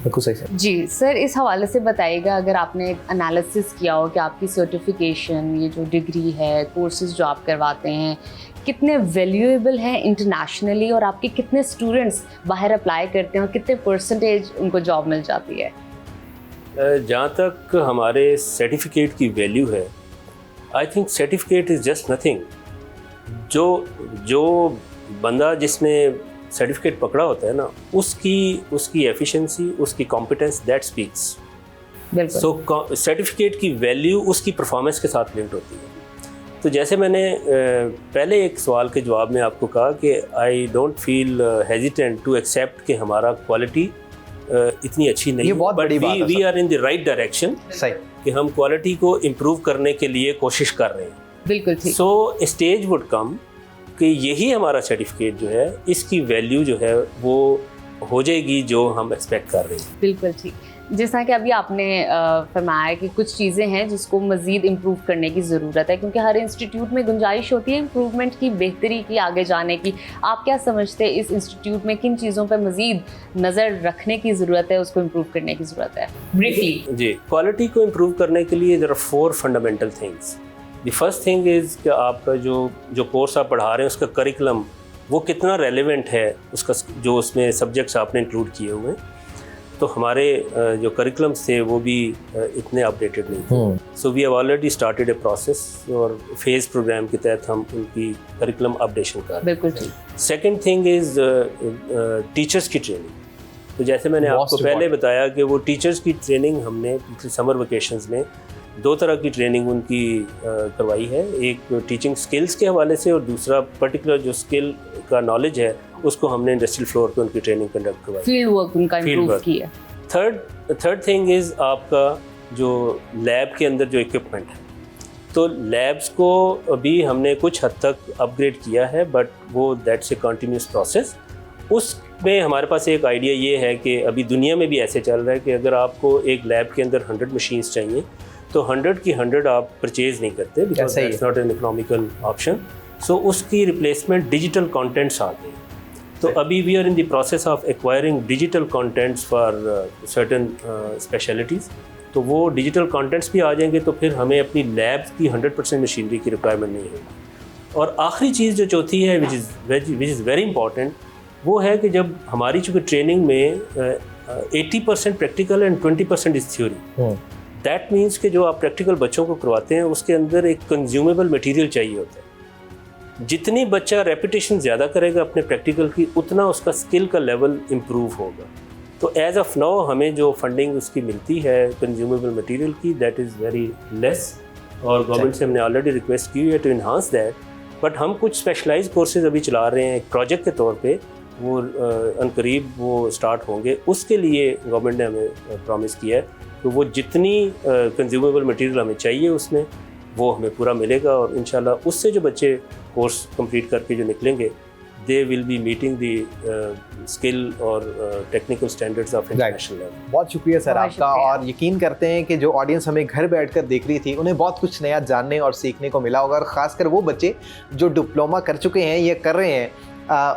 Speaker 1: बिल्कुल सही सर।
Speaker 2: जी सर, इस हवाले से बताइएगा, अगर आपने एनालिसिस किया हो कि आपकी सर्टिफिकेशन, ये जो डिग्री है, कोर्सेज जो आप करवाते हैं, कितने वैल्यूएबल हैं इंटरनेशनली, और आपके कितने स्टूडेंट्स बाहर अप्लाई करते हैं और कितने परसेंटेज उनको जॉब मिल जाती है?
Speaker 10: जहाँ तक हमारे सर्टिफिकेट की वैल्यू है, I think certificate is just nothing. जो बंदा जिसने सर्टिफिकेट पकड़ा होता है ना, उसकी एफिशिएंसी, उसकी competence, that speaks. So certificate की वैल्यू उसकी परफॉर्मेंस के साथ लिंक्ड होती है। तो जैसे मैंने पहले एक सवाल के जवाब में आपको कहा कि I don't feel hesitant to accept कि हमारा क्वालिटी इतनी अच्छी नहीं है, but we are in the right direction.
Speaker 1: सही
Speaker 10: कि हम क्वालिटी को इम्प्रूव करने के लिए कोशिश कर रहे हैं।
Speaker 2: बिल्कुल ठीक।
Speaker 10: सो स्टेज वुड कम कि यही हमारा सर्टिफिकेट जो है, इसकी वैल्यू जो है वो हो जाएगी जो हम एक्सपेक्ट कर रहे हैं।
Speaker 2: बिल्कुल ठीक। जिस तरह कि अभी आपने फरमाया कि कुछ चीज़ें हैं जिसको मज़ीद इम्प्रूव करने की ज़रूरत है, क्योंकि हर इंस्टीट्यूट में गुंजाइश होती है इम्प्रूवमेंट की, बेहतरी की, आगे जाने की। आप क्या समझते हैं इस इंस्टीट्यूट में किन चीज़ों पर मज़ीद नज़र रखने की ज़रूरत है, उसको इम्प्रूव करने की ज़रूरत है ब्रीफली?
Speaker 10: जी, क्वालिटी को इम्प्रूव करने के लिए there are 4 fundamental things. The first thing is कि आपका जो कोर्स आप पढ़ा रहे हैं उसका करिकुलम वो कितना रेलेवेंट है, उसका जो उसमें सब्जेक्ट्स आपने इंक्लूड किए हुए हैं। तो हमारे जो करिकुलम्स थे वो भी इतने अपडेटेड नहीं थे। So we have already started a process और फेज़ प्रोग्राम के तहत हम उनकी करिकुलम अपडेशन कर रहे हैं।
Speaker 2: बिल्कुल ठीक।
Speaker 10: सेकेंड थिंग इज़ टीचर्स की ट्रेनिंग। तो जैसे मैंने आपको पहले बताया कि वो टीचर्स की ट्रेनिंग हमने पिछले समर वेकेशंस में 2 तरह की ट्रेनिंग उनकी करवाई है। एक टीचिंग स्किल्स के हवाले से और दूसरा पर्टिकुलर जो स्किल का नॉलेज है उसको हमने इंडस्ट्रियल फ्लोर पे उनकी ट्रेनिंग कंडक्ट करवाई,
Speaker 2: फील्ड वर्क उनका इम्प्रूव किया।
Speaker 10: थर्ड थिंग इज़ आपका जो लैब के अंदर जो इक्विपमेंट है, तो लैब्स को अभी हमने कुछ हद तक अपग्रेड किया है, बट वो दैट्स ए कंटिन्यूस प्रोसेस। उसमें हमारे पास एक आइडिया ये है कि अभी दुनिया में भी ऐसे चल रहा है कि अगर आपको एक लैब के अंदर 100 मशीन्स चाहिए तो 100 की 100 आप परचेज़ नहीं करते, because that's not an economical option. So उसकी रिप्लेसमेंट डिजिटल कंटेंट्स आ गए। तो अभी we are in the process of acquiring digital contents for certain specialities. तो वो डिजिटल कंटेंट्स भी आ जाएंगे तो फिर हमें अपनी लैब की 100% मशीनरी की रिक्वायरमेंट नहीं होगी। और आखिरी चीज़ जो चौथी है विच इज़ वेरी इंपॉर्टेंट, वो है कि जब हमारी चूँकि ट्रेनिंग में 80% practical and 20% is theory. That means कि जो आप प्रैक्टिकल बच्चों को करवाते हैं उसके अंदर एक कंज्यूमेबल मटेरियल चाहिए होता है। जितनी बच्चा रेपिटेशन ज़्यादा करेगा अपने प्रैक्टिकल की, उतना उसका स्किल का लेवल इम्प्रूव होगा। तो एज ऑफ नाउ हमें जो फंडिंग उसकी मिलती है कंज्यूमेबल मटेरियल की, दैट इज़ वेरी लेस, और गवर्नमेंट से हमने ऑलरेडी रिक्वेस्ट की है टू इन्हांस दैट। बट हम कुछ स्पेशलाइज कोर्सेज अभी चला रहे हैं एक प्रोजेक्ट के तौर पे, वो अनकरीब वो स्टार्ट होंगे। उसके लिए गवर्नमेंट ने हमें प्रॉमिस किया है तो वो जितनी कंज्यूमेबल मटेरियल हमें चाहिए उसमें वो हमें पूरा मिलेगा, और इंशाल्लाह उससे जो बच्चे कोर्स कंप्लीट करके जो निकलेंगे they will be meeting the skill और technical standards of international level.
Speaker 1: बहुत शुक्रिया सर आपका, और यकीन करते हैं कि जो ऑडियंस हमें घर बैठकर देख रही थी उन्हें बहुत कुछ नया जानने और सीखने को मिला होगा, और ख़ासकर वो बच्चे जो डिप्लोमा कर चुके हैं या कर रहे हैं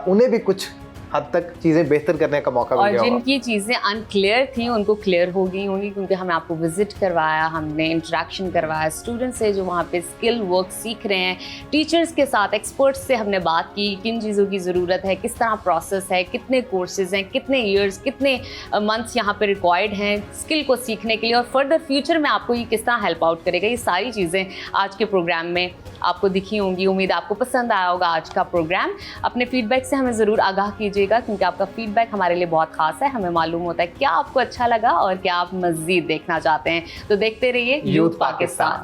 Speaker 1: उन्हें भी कुछ हद तक चीज़ें बेहतर करने का मौका मिल गया
Speaker 2: और जिनकी चीज़ें अनक्लियर थी उनको क्लियर हो गई होंगी, क्योंकि हमने आपको विजिट करवाया, हमने इंटरेक्शन करवाया स्टूडेंट्स से जो वहाँ पे स्किल वर्क सीख रहे हैं, टीचर्स के साथ, एक्सपर्ट्स से हमने बात की किन चीज़ों की ज़रूरत है, किस तरह प्रोसेस है, कितने कोर्सेज हैं, कितने ईयर्स, कितने मंथ्स यहाँ पे रिक्वायर्ड हैं स्किल को सीखने के लिए, और फर्दर फ्यूचर में आपको ये किस तरह हेल्प आउट करेगा। ये सारी चीज़ें आज के प्रोग्राम में आपको दिखी होंगी। उम्मीद आपको पसंद आया होगा आज का प्रोग्राम। अपने फीडबैक से हमें ज़रूर आगाह कीजिएगा, क्योंकि आपका फीडबैक हमारे लिए बहुत खास है। हमें मालूम होता है क्या आपको अच्छा लगा और क्या आप मज़ीद देखना चाहते हैं। तो देखते रहिए यूथ पाकिस्तान।